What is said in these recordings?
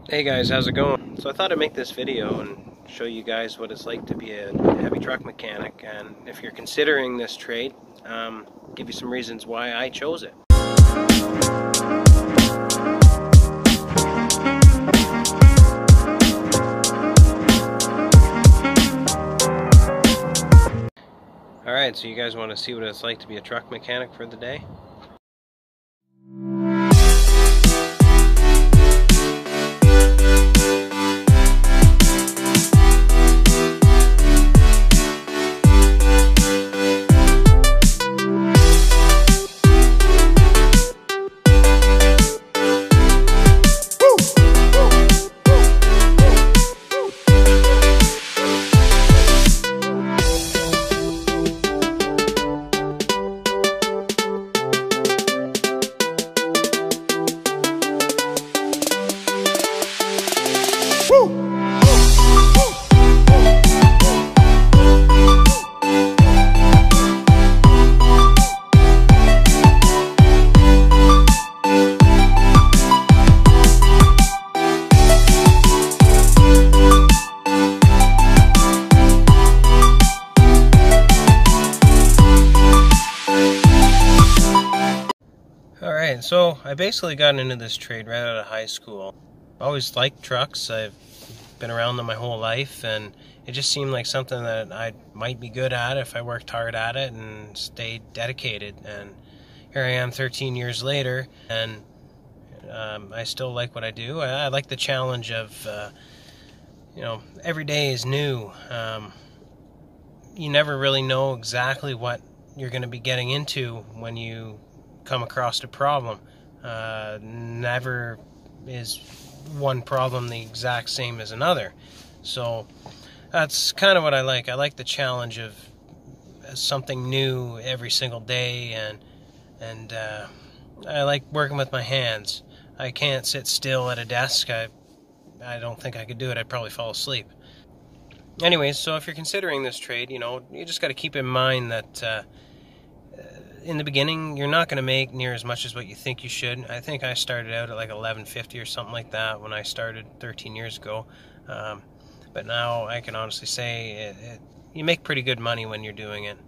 Hey guys, how's it going? So I thought I'd make this video and show you guys what it's like to be a heavy truck mechanic, and if you're considering this trade, give you some reasons why I chose it. Alright, so you guys want to see what it's like to be a truck mechanic for the day? Alright, so I basically got into this trade right out of high school. I always liked trucks. I've been around them my whole life, and it just seemed like something that I might be good at if I worked hard at it and stayed dedicated. And here I am 13 years later, and I still like what I do. I like the challenge of, every day is new. You never really know exactly what you're going to be getting into when you come across a problem. Never is one problem the exact same as another. So that's kind of what I like. I like the challenge of something new every single day, and I like working with my hands. I can't sit still at a desk. I don't think I could do it. I'd probably fall asleep. Anyways, so if you're considering this trade, you just got to keep in mind that in the beginning, you're not going to make near as much as what you think you should. I think I started out at like $11.50 or something like that when I started 13 years ago. But now I can honestly say you make pretty good money when you're doing it.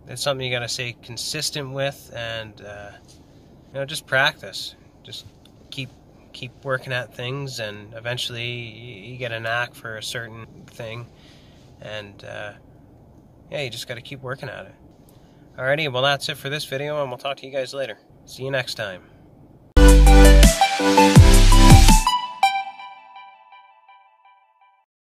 It's something you got to stay consistent with, and just practice. Just keep working at things, and eventually you get a knack for a certain thing, and yeah, you just got to keep working at it. Alrighty, well that's it for this video, and we'll talk to you guys later. See you next time.